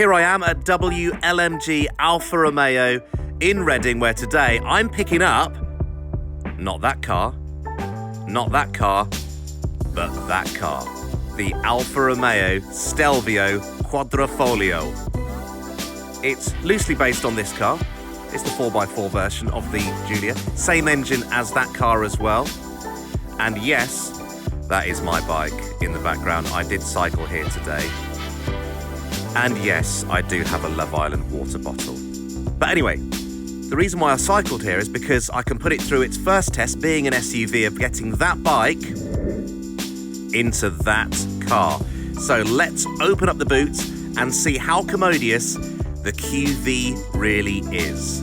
Here I am at WLMG Alfa Romeo in Reading, where today I'm picking up not that car, but that car. The Alfa Romeo Stelvio Quadrifoglio. It's loosely based on this car. It's the 4x4 version of the Giulia. Same engine as that car as well. And yes, that is my bike in the background. I did cycle here today. And yes, I do have a Love Island water bottle. But anyway, the reason why I cycled here is because I can put it through its first test, being an SUV, of getting that bike into that car. So let's open up the boot and see how commodious the QV really is.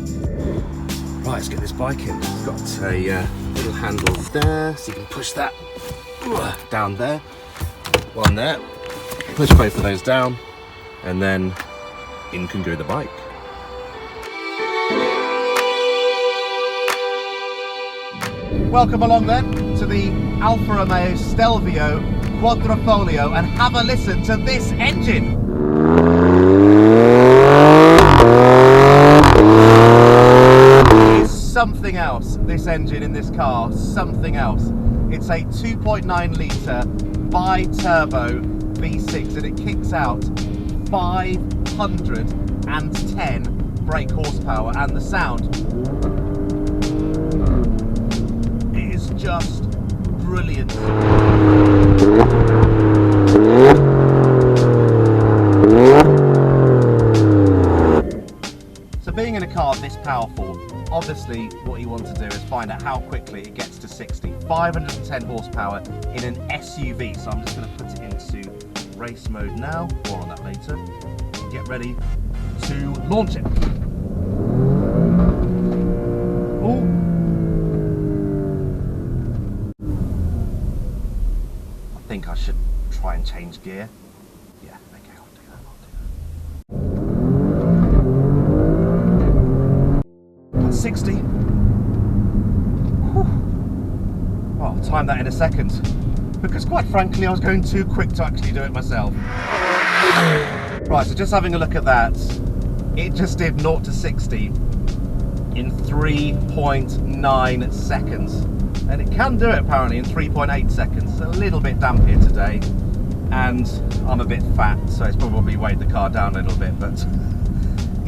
Right, let's get this bike in. It's got a little handle there, so you can push that down there. One there. Push both of those down, and then in can go the bike. Welcome along then to the Alfa Romeo Stelvio Quadrifoglio, and have a listen to this engine. It's something else, this engine in this car, something else. It's a 2.9 litre bi-turbo V6 and it kicks out 510 brake horsepower, and the sound is just brilliant. So being in a car this powerful, obviously what you want to do is find out how quickly it gets to 60. 510 horsepower in an SUV. So I'm just going to put it into race mode now, more on that later. Get ready to launch it. Ooh. I think I should try and change gear. Yeah, okay, I'll do that. That's 60. Whew. Oh, I'll time that in a second, because quite frankly I was going too quick to actually do it myself. Right, so just having a look at that, it just did 0 to 60 in 3.9 seconds. And it can do it apparently in 3.8 seconds. It's a little bit damp here today, and I'm a bit fat, so it's probably weighed the car down a little bit, but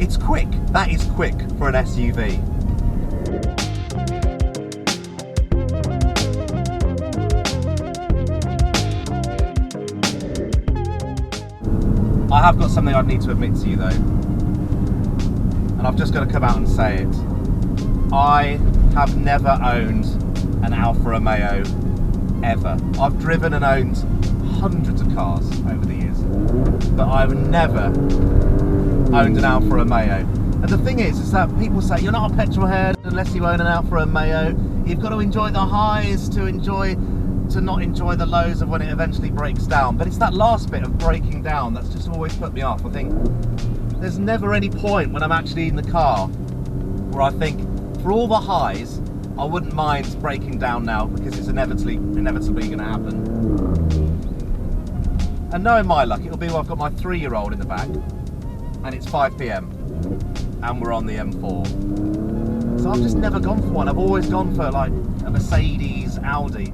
it's quick. That is quick for an SUV. I have got something I'd need to admit to you though, and I've just got to come out and say it. I have never owned an Alfa Romeo ever. I've driven and owned hundreds of cars over the years, but I've never owned an Alfa Romeo. And the thing is that people say you're not a petrol head unless you own an Alfa Romeo. You've got to enjoy the highs to not enjoy the lows of when it eventually breaks down. But it's that last bit of breaking down that's just always put me off. I think there's never any point when I'm actually in the car where I think, for all the highs, I wouldn't mind breaking down now, because it's inevitably going to happen. And knowing my luck, it'll be when I've got my 3-year-old in the back and it's 5 PM and we're on the M4. So I've just never gone for one. I've always gone for like a Mercedes, Audi.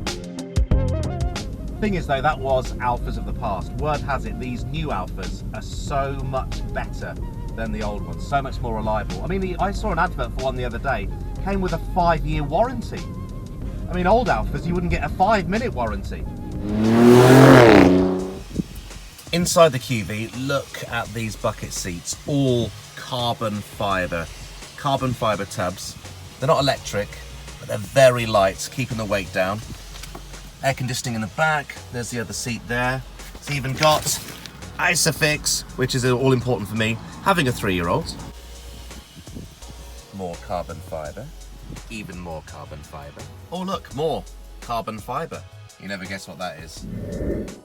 Thing is though, that was Alphas of the past. Word has it, these new Alphas are so much better than the old ones, so much more reliable. I mean, I saw an advert for one the other day, came with a 5-year warranty. I mean, old Alphas, you wouldn't get a 5-minute warranty. Inside the QV, look at these bucket seats, all carbon fibre tubs. They're not electric, but they're very light, keeping the weight down. Air conditioning in the back, there's the other seat there. It's even got Isofix, which is all important for me, having a 3-year-old. More carbon fibre, even more carbon fibre. Oh look, more carbon fibre. You never guess what that is.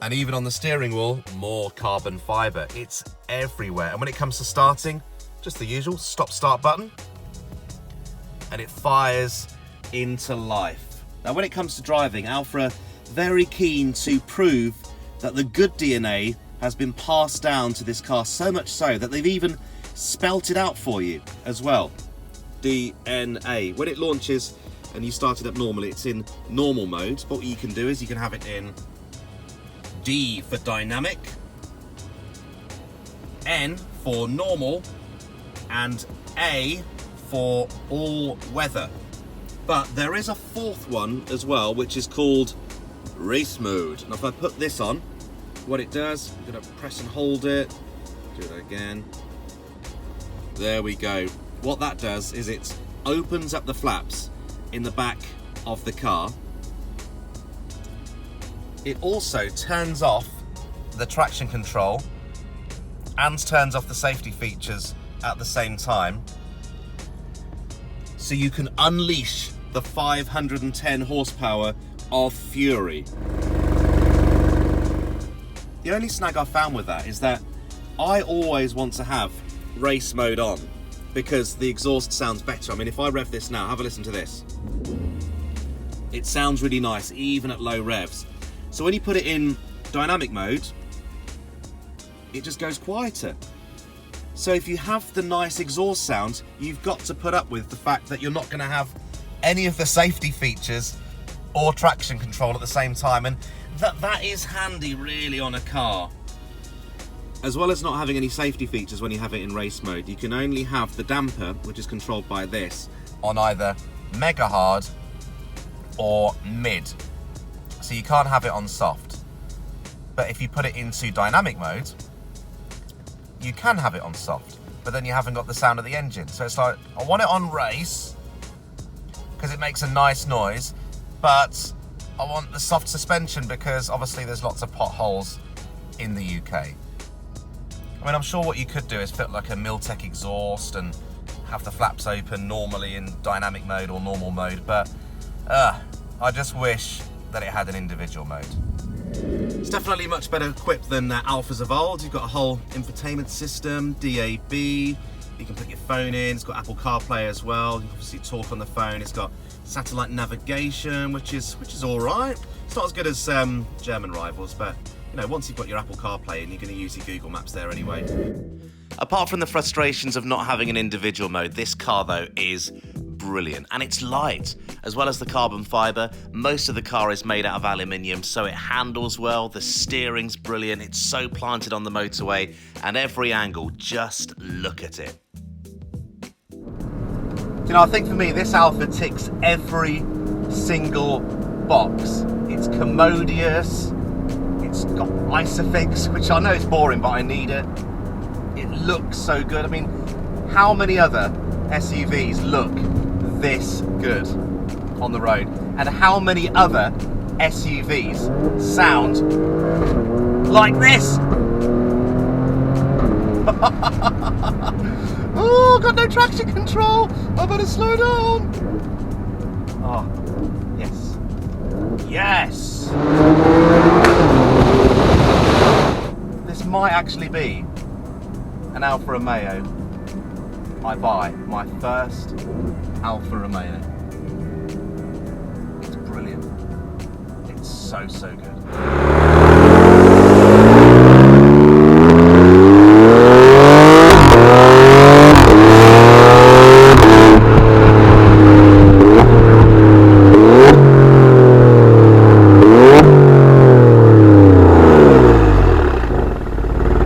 And even on the steering wheel, more carbon fibre. It's everywhere. And when it comes to starting, just the usual stop-start button, and it fires into life. Now when it comes to driving, Alfa are very keen to prove that the good DNA has been passed down to this car, so much so that they've even spelt it out for you as well. DNA. When it launches and you start it up normally, it's in normal mode. But what you can do is you can have it in D for dynamic, N for normal, and A for all weather. But there is a fourth one as well, which is called race mode. And if I put this on, what it does, I'm going to press and hold it, do it again. There we go. What that does is it opens up the flaps in the back of the car. It also turns off the traction control and turns off the safety features at the same time. So you can unleash the 510 horsepower of Fury. The only snag I found with that is that I always want to have race mode on because the exhaust sounds better. I mean, if I rev this now, have a listen to this. It sounds really nice, even at low revs. So when you put it in dynamic mode, it just goes quieter. So if you have the nice exhaust sound, you've got to put up with the fact that you're not going to have any of the safety features or traction control at the same time. And that is handy really on a car. As well as not having any safety features when you have it in race mode, you can only have the damper, which is controlled by this, on either mega hard or mid. So you can't have it on soft. But if you put it into dynamic mode, you can have it on soft, but then you haven't got the sound of the engine. So it's like, I want it on race because it makes a nice noise, but I want the soft suspension because obviously there's lots of potholes in the UK. I mean, I'm sure what you could do is fit like a Miltech exhaust and have the flaps open normally in dynamic mode or normal mode, but I just wish that it had an individual mode. It's definitely much better equipped than Alfas of old. You've got a whole infotainment system, DAB, you can put your phone in, it's got Apple CarPlay as well, you can obviously talk on the phone, it's got satellite navigation, which is all right. It's not as good as German rivals, but you know, once you've got your Apple CarPlay in, you're going to use your Google Maps there anyway. Apart from the frustrations of not having an individual mode, this car though is brilliant, and it's light. As well as the carbon fibre, most of the car is made out of aluminium, so it handles well, the steering's brilliant, it's so planted on the motorway, and every angle, just look at it. You know, I think for me, this Alfa ticks every single box. It's commodious, it's got Isofix, which I know is boring, but I need it. It looks so good. I mean, how many other SUVs look this good on the road? And how many other SUVs sound like this? Oh, got no traction control. I better slow down. Oh, yes. Yes! This might actually be an Alfa Romeo I buy, my first Alfa Romeo. It's brilliant. It's so good.